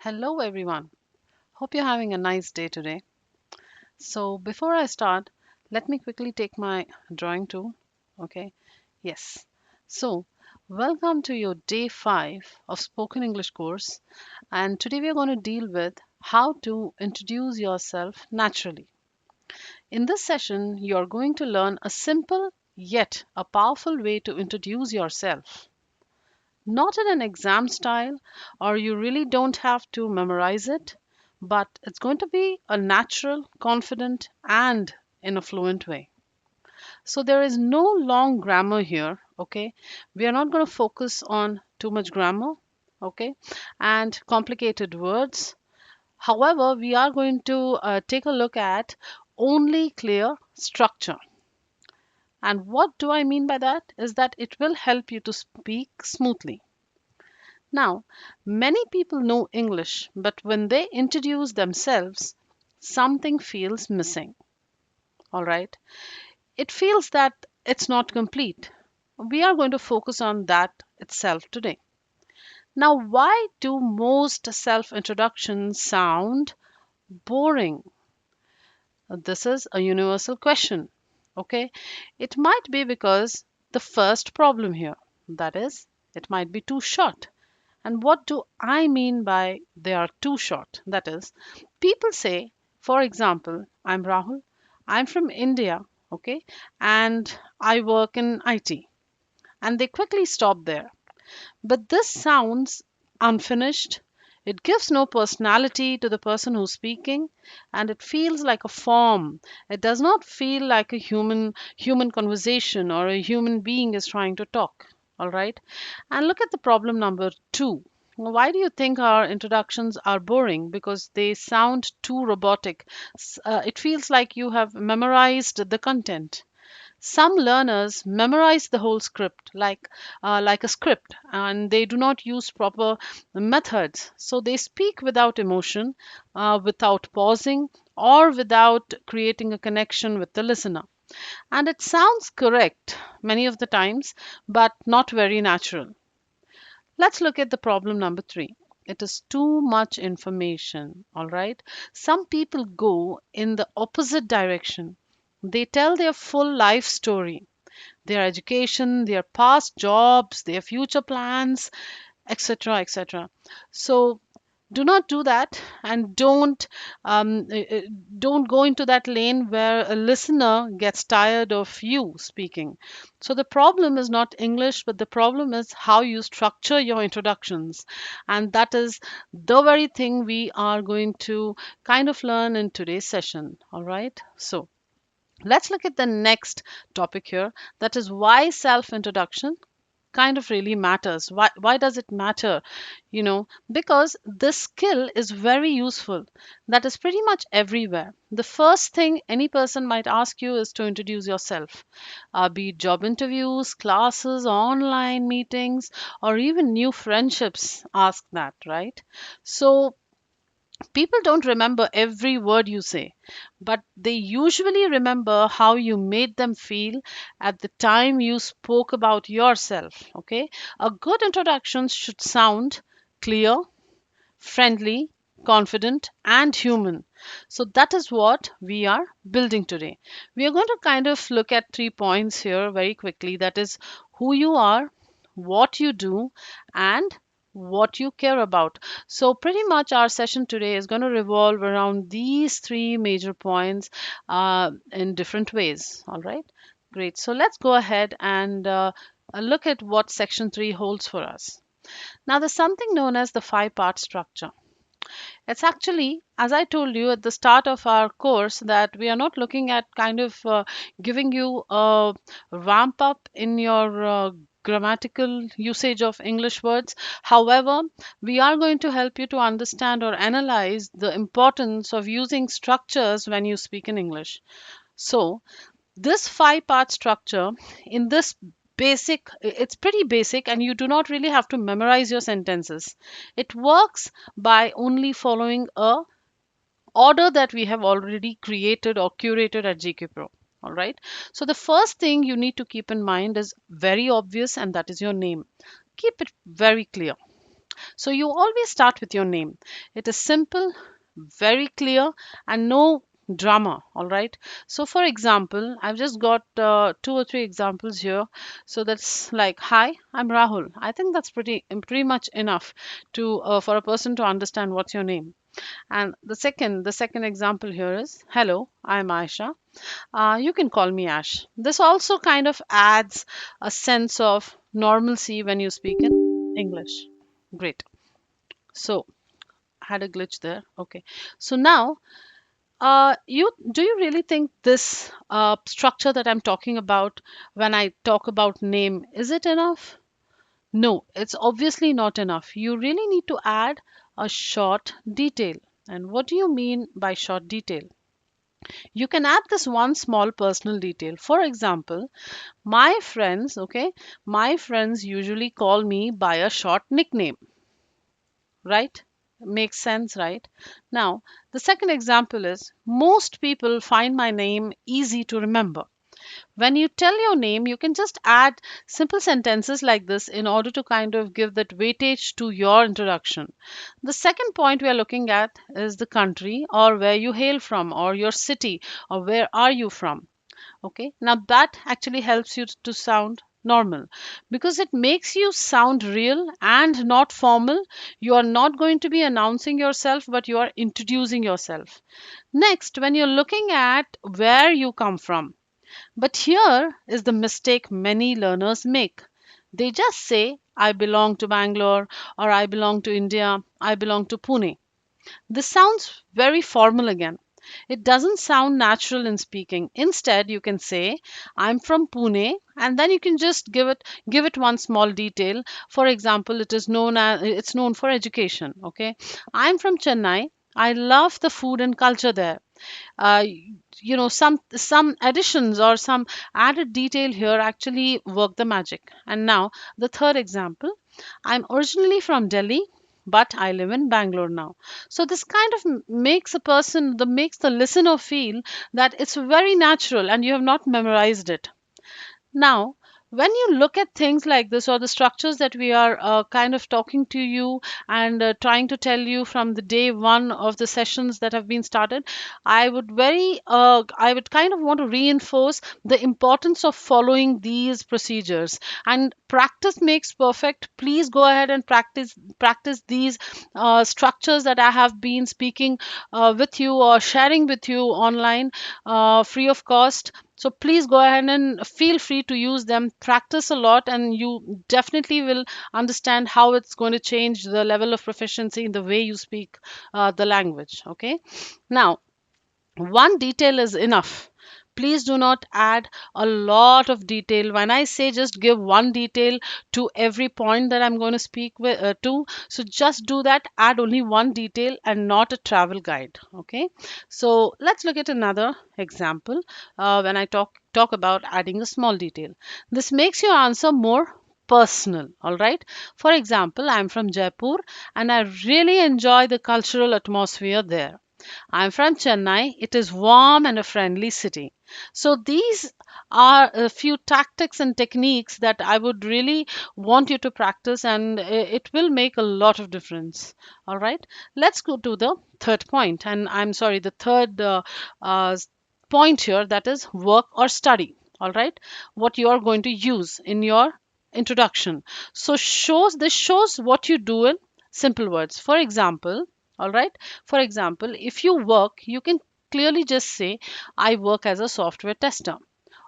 Hello, everyone. Hope you're having a nice day today. So, before I start, let me quickly take my drawing tool. Okay, yes. So, welcome to your day 5 of spoken English course. And today we are going to deal with how to introduce yourself naturally. In this session, you're going to learn a simple yet a powerful way to introduce yourself. Not in an exam style, or you really don't have to memorize it, but it's going to be a natural, confident, and in a fluent way. So there is no long grammar here, okay? We are not going to focus on too much grammar, okay, and complicated words. However, we are going to take a look at only clear structure. And what do I mean by that? Is that it will help you to speak smoothly. Now, many people know English, but when they introduce themselves, something feels missing. All right. It feels that it's not complete. We are going to focus on that itself today. Now, why do most self introductions sound boring? This is a universal question. Okay. It might be because the first problem here, that is, it might be too short. And what do I mean by they are too short? That is, people say, for example, I'm Rahul, I'm from India, okay, and I work in IT. And they quickly stop there. But this sounds unfinished. It gives no personality to the person who's speaking, and it feels like a form. It does not feel like a human conversation or a human being is trying to talk. All right? And look at the problem number 2. Why do you think our introductions are boring? Because they sound too robotic. It feels like you have memorized the content. Some learners memorize the whole script like a script, and they do not use proper methods. So they speak without emotion, without pausing, or without creating a connection with the listener. And it sounds correct many of the times, but not very natural. Let's look at the problem number 3. It is too much information, all right? Some people go in the opposite direction. They tell their full life story, their education, their past jobs, their future plans, etc., etc. So do not do that, and don't go into that lane where a listener gets tired of you speaking. So the problem is not English, but the problem is how you structure your introductions, and that is the very thing we are going to kind of learn in today's session. All right, so let's look at the next topic here, that is why self introduction kind of really matters. Why does it matter? Because this skill is very useful. That is pretty much everywhere. The first thing any person might ask you is to introduce yourself, be it job interviews, classes, online meetings, or even new friendships ask that, right? So people don't remember every word you say, but they usually remember how you made them feel at the time you spoke about yourself. Okay? A good introduction should sound clear, friendly, confident, and human. So that is what we are building today. We are going to kind of look at 3 points here very quickly, that is, who you are, what you do, and what you care about. So, pretty much our session today is going to revolve around these 3 major points in different ways. All right, great. So, let's go ahead and look at what section 3 holds for us. Now, there's something known as the 5 part structure. It's actually, as I told you at the start of our course, that we are not looking at kind of giving you a ramp up in your grammatical usage of English words. However, we are going to help you to understand or analyze the importance of using structures when you speak in English. So, this 5 part structure in this basic, it's pretty basic, and you do not really have to memorize your sentences. It works by only following a order that we have already created or curated at GK Pro. All right, so the first thing you need to keep in mind is very obvious, and that is your name. Keep it very clear. So you always start with your name. It is simple, very clear, and no drama. All right. So, for example, I've just got two or three examples here. So that's like, "Hi, I'm Rahul." I think that's pretty much enough to for a person to understand what's your name. And the second example here is, "Hello, I'm Aisha. You can call me Ash." This also kind of adds a sense of normalcy when you speak in English. Great. So had a glitch there. Okay. So now, you do you really think this structure that I'm talking about when I talk about name, is it enough? No, it's obviously not enough. You really need to add a short detail. And what do you mean by short detail? You can add this one small personal detail. For example, my friends, okay, my friends usually call me by a short nickname, right? Makes sense, right? Now, the second example is, most people find my name easy to remember. When you tell your name, you can just add simple sentences like this in order to kind of give that weightage to your introduction. The second point we are looking at is the country, or where you hail from, or your city, or where are you from. Okay, now that actually helps you to sound normal because it makes you sound real and not formal. You are not going to be announcing yourself, but you are introducing yourself. Next, when you're looking at where you come from, but here is the mistake many learners make. They just say, "I belong to Bangalore," or "I belong to India," "I belong to Pune." This sounds very formal again. It doesn't sound natural in speaking. Instead, you can say, "I'm from Pune," and then you can just give it one small detail. For example, it's known for education. Okay, "I'm from Chennai. I love the food and culture there." uh, some additions or some added detail here actually work the magic. And now the third example, "I'm originally from Delhi, but I live in Bangalore now." So this kind of makes the listener feel that it's very natural and you have not memorized it. Now, when you look at things like this, or the structures that we are kind of talking to you and trying to tell you from the day one of the sessions that have been started, I would kind of want to reinforce the importance of following these procedures. And practice makes perfect. Please go ahead and practice these structures that I have been speaking with you or sharing with you online, free of cost. So please go ahead and feel free to use them. Practice a lot, and you definitely will understand how it's going to change the level of proficiency in the way you speak the language. Okay. Now, one detail is enough. Please do not add a lot of detail. When I say just give one detail to every point that I'm going to speak to, so just do that. Add only one detail and not a travel guide. Okay. So let's look at another example. When I talk about adding a small detail, this makes your answer more personal. All right. For example, I'm from Jaipur and I really enjoy the cultural atmosphere there. I'm from Chennai. It is warm and a friendly city. So these are a few tactics and techniques that I would really want you to practice, and it will make a lot of difference. All right. Let's go to the third point, and I'm sorry, the third uh, point here, that is work or study. All right. What you are going to use in your introduction. So this shows what you do in simple words. For example, all right. For example, if you work, you can clearly just say, "I work as a software tester,"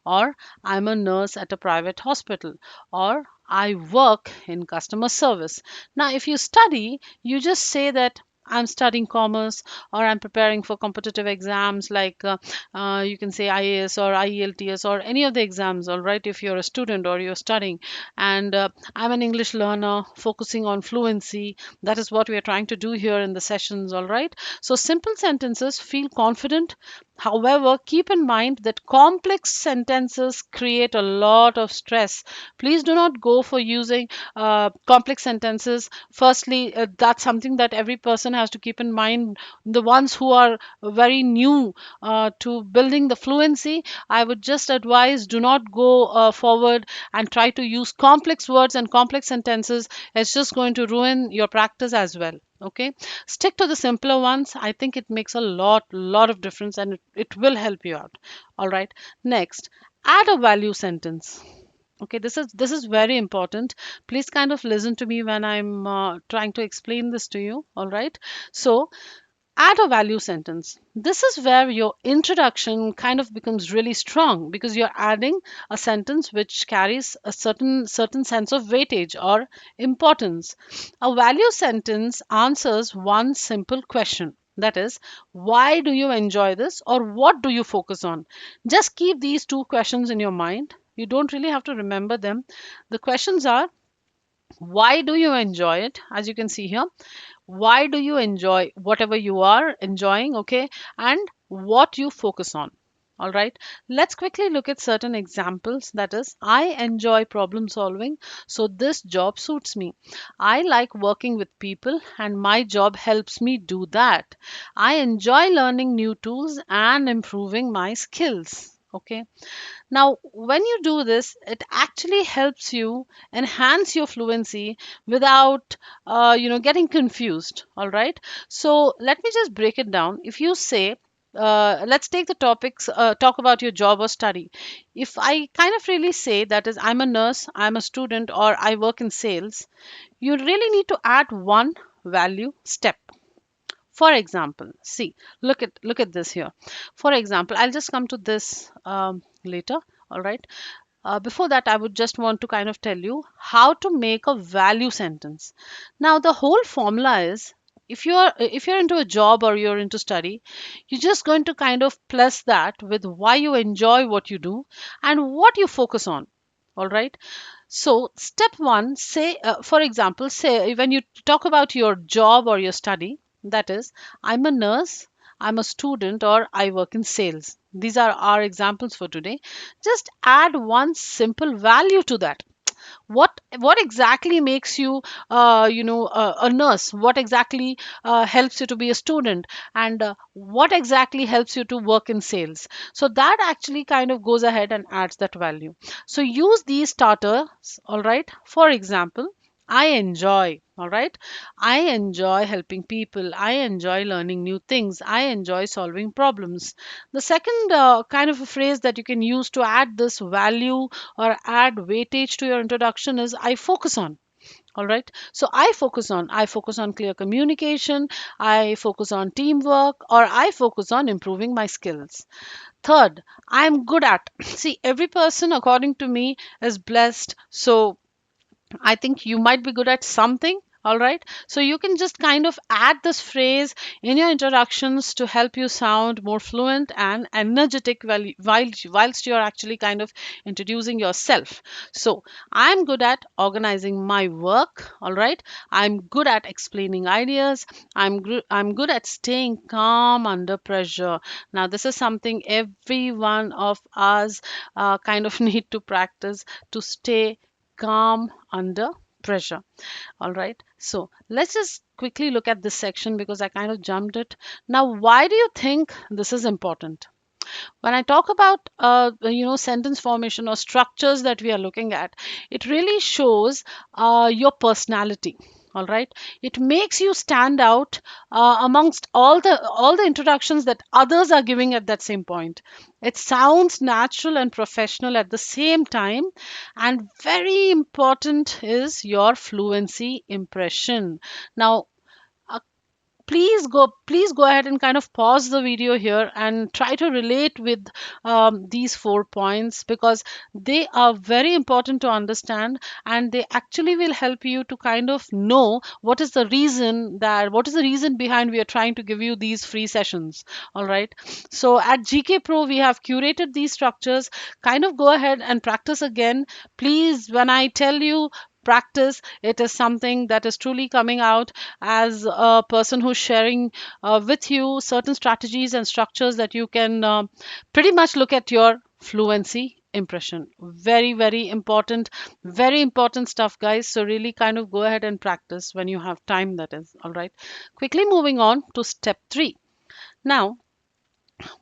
or "I'm a nurse at a private hospital," or "I work in customer service." Now, if you study, you just say that, "I'm studying commerce," or "I'm preparing for competitive exams like you can say IAS or IELTS or any of the exams, all right, if you're a student or you're studying. And "I'm an English learner focusing on fluency." That is what we are trying to do here in the sessions, all right. So simple sentences feel confident, However, keep in mind that complex sentences create a lot of stress. Please do not go for using complex sentences. Firstly, that's something that every person has to keep in mind. The ones who are very new to building the fluency, I would just advise, do not go forward and try to use complex words and complex sentences. It's just going to ruin your practice as well. Okay, stick to the simpler ones. I think it makes a lot of difference, and it will help you out. All right, next, add a value sentence. Okay, this is very important. Please kind of listen to me when I'm trying to explain this to you. All right, so add a value sentence. This is where your introduction kind of becomes really strong, because you're adding a sentence which carries a certain sense of weightage or importance. A value sentence answers one simple question, that is, why do you enjoy this, or what do you focus on? Just keep these two questions in your mind. You don't really have to remember them. The questions are, why do you enjoy it, as you can see here? Why do you enjoy whatever you are enjoying? Okay, and what you focus on. All right, let's quickly look at certain examples. That is, I enjoy problem solving, so this job suits me. I like working with people, and my job helps me do that. I enjoy learning new tools and improving my skills. Okay, now, when you do this, it actually helps you enhance your fluency without, getting confused. All right. So let me just break it down. If you say, let's take the topics, talk about your job or study. If I kind of really say, that is, I'm a nurse, I'm a student, or I work in sales, you really need to add one value step. For example, see, look at this here. For example, I'll just come to this later. All right. Before that, I would just want to kind of tell you how to make a value sentence. Now, the whole formula is, if you're into a job or you're into study, you're just going to kind of plus that with why you enjoy what you do and what you focus on. All right. So, step one, say, for example, say when you talk about your job or your study, that is, I'm a nurse, I'm a student, or I work in sales. These are our examples for today. Just add one simple value to that. What exactly makes you a nurse? What exactly helps you to be a student? And what exactly helps you to work in sales? So that actually kind of goes ahead and adds that value. So use these starters. All right, for example, I enjoy. All right, I enjoy helping people, I enjoy learning new things, I enjoy solving problems. The second kind of a phrase that you can use to add this value or add weightage to your introduction is, I focus on. All right, so I focus on clear communication, I focus on teamwork, or I focus on improving my skills. Third, I'm good at. See, every person according to me is blessed, so I think you might be good at something. All right. So you can just kind of add this phrase in your introductions to help you sound more fluent and energetic whilst you're actually kind of introducing yourself. So I'm good at organizing my work. All right. I'm good at explaining ideas. I'm good at staying calm under pressure. Now, this is something every one of us kind of need to practice, to stay calm under pressure. All right, so let's just quickly look at this section because I kind of jumped it. Now, why do you think this is important? When I talk about sentence formation or structures that we are looking at, it really shows your personality. All right, it makes you stand out amongst all the introductions that others are giving at that same point. It sounds natural and professional at the same time, and very important is your fluency impression. Now, please go ahead and kind of pause the video here and try to relate with these 4 points, because they are very important to understand, and they actually will help you to kind of know what is the reason behind we are trying to give you these free sessions. All right, so at GK Pro we have curated these structures. Kind of go ahead and practice again, please. When I tell you practice. It is something that is truly coming out as a person who's sharing with you certain strategies and structures that you can pretty much look at your fluency impression. Very, very important stuff, guys. So, really kind of go ahead and practice when you have time, that is. All right. Quickly moving on to step three. Now,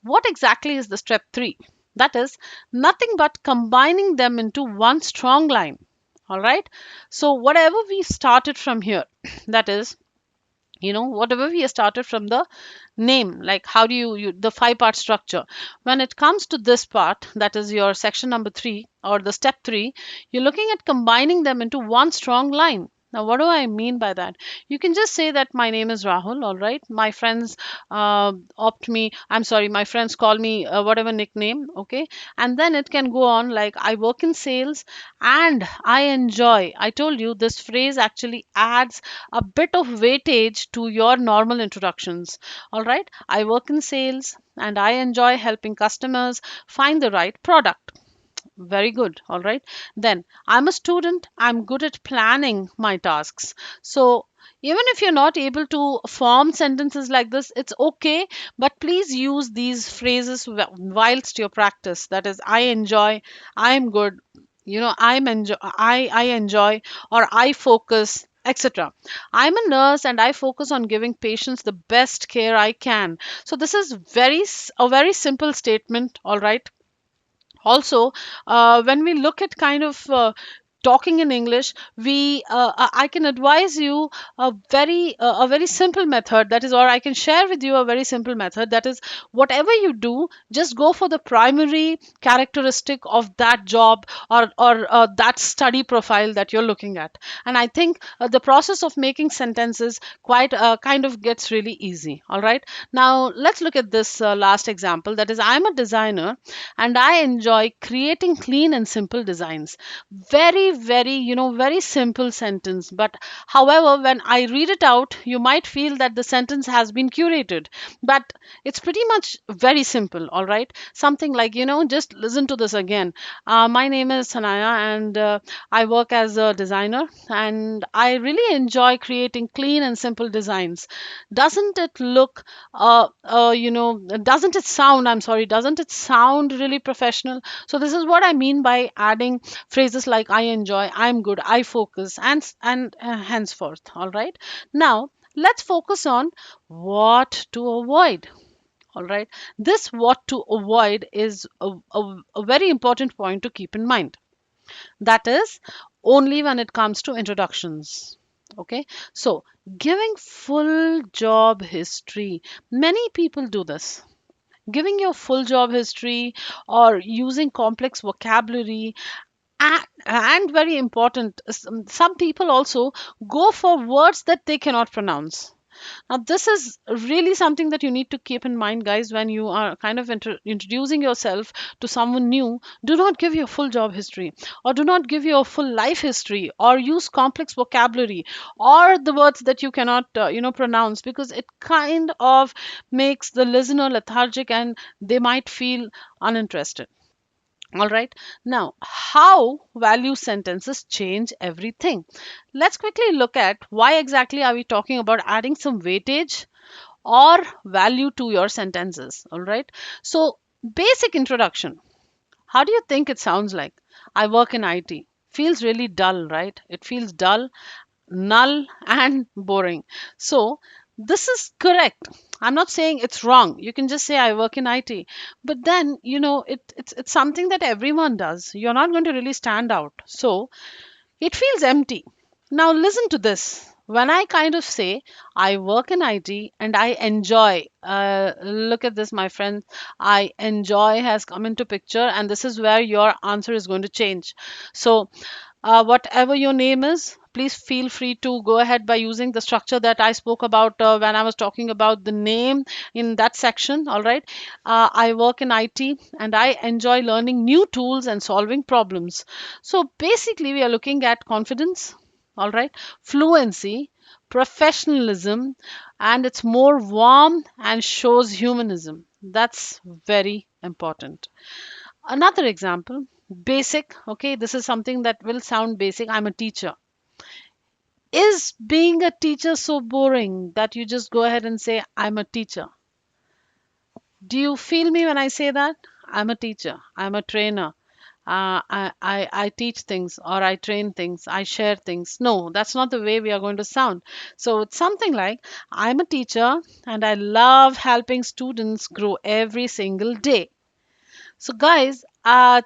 what exactly is the step three? That is nothing but combining them into one strong line. All right. So, whatever we started from here, that is, whatever we started from the name, like how do you the five part structure, when it comes to this part, that is your section number 3 or the step 3, you're looking at combining them into one strong line. Now, what do I mean by that? You can just say that my name is Rahul, all right? My friends my friends call me whatever nickname, okay? And then it can go on like I work in sales and I enjoy. I told you this phrase actually adds a bit of weightage to your normal introductions. All right, I work in sales and I enjoy helping customers find the right product. Very good. All right. Then I'm a student. I'm good at planning my tasks. So even if you're not able to form sentences like this, it's okay. But please use these phrases whilst you practice. That is, I enjoy, I'm good, I enjoy, or I focus, etc. I'm a nurse and I focus on giving patients the best care I can. So this is a very simple statement. All right. Also, when we look at kind of talking in English, I can advise you a very simple method, that is, or I can share with you a very simple method, that is, whatever you do, just go for the primary characteristic of that job, or that study profile that you're looking at. And I think the process of making sentences quite kind of gets really easy. All right. Now let's look at this last example, that is, I'm a designer and I enjoy creating clean and simple designs. Very, very simple sentence. But however, when I read it out, you might feel that the sentence has been curated. But it's pretty much very simple, all right? Something like, just listen to this again. My name is Sanaya and I work as a designer and I really enjoy creating clean and simple designs. Doesn't it look, doesn't it sound, I'm sorry, doesn't it sound really professional? So this is what I mean by adding phrases like I enjoy, I'm good, I focus, and henceforth. All right. Now let's focus on what to avoid. All right. This what to avoid is a very important point to keep in mind. That is only when it comes to introductions. Okay. So giving full job history. Many people do this, giving your full job history or using complex vocabulary, and very important, some people also go for words that they cannot pronounce. Now this is really something that you need to keep in mind, guys, when you are kind of introducing yourself to someone new. Do not give your full job history, or do not give your full life history, or use complex vocabulary or the words that you cannot pronounce, because it kind of makes the listener lethargic and they might feel uninterested. All right. Now, how value sentences change everything. Let's quickly look at why exactly are we talking about adding some weightage or value to your sentences. All right. So, basic introduction. How do you think it sounds like? I work in IT. Feels really dull, right? It feels dull, null, and boring. So, this is correct. I'm not saying it's wrong. You can just say I work in IT. But then, it's something that everyone does. You're not going to really stand out. So, it feels empty. Now, listen to this. When I kind of say I work in IT and I enjoy, look at this, my friend. I enjoy has come into picture, and this is where your answer is going to change. So, whatever your name is, please feel free to go ahead by using the structure that I spoke about when I was talking about the name in that section. All right. I work in IT and I enjoy learning new tools and solving problems. So basically, we are looking at confidence, all right, fluency, professionalism, and it's more warm and shows humanism. That's very important. Another example, basic. Okay, this is something that will sound basic. I'm a teacher. Is being a teacher so boring that you just go ahead and say, I'm a teacher? Do you feel me when I say that? I'm a teacher, I'm a trainer. I teach things or I train things, I share things. No, that's not the way we are going to sound. So it's something like, I'm a teacher and I love helping students grow every single day. So, guys,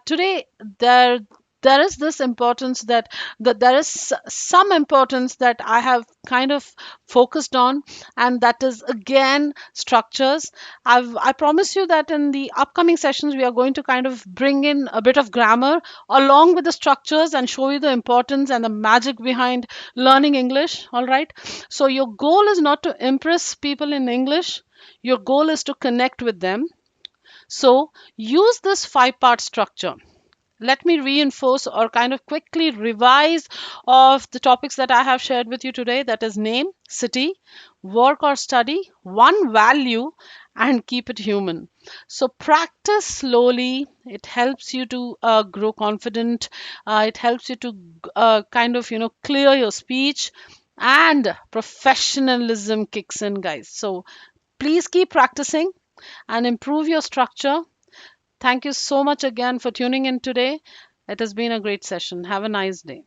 today there is this importance that there is some importance that I have kind of focused on, and that is again structures. I promise you that in the upcoming sessions we are going to kind of bring in a bit of grammar along with the structures and show you the importance and the magic behind learning English. All right. So your goal is not to impress people in English. Your goal is to connect with them, so use this five-part structure. Let me reinforce or kind of quickly revise of the topics that I have shared with you today. That is name, city, work or study, one value, and keep it human. So practice slowly. It helps you to grow confident. It helps you to kind of clear your speech, and professionalism kicks in, guys. So please keep practicing and improve your structure. Thank you so much again for tuning in today. It has been a great session. Have a nice day.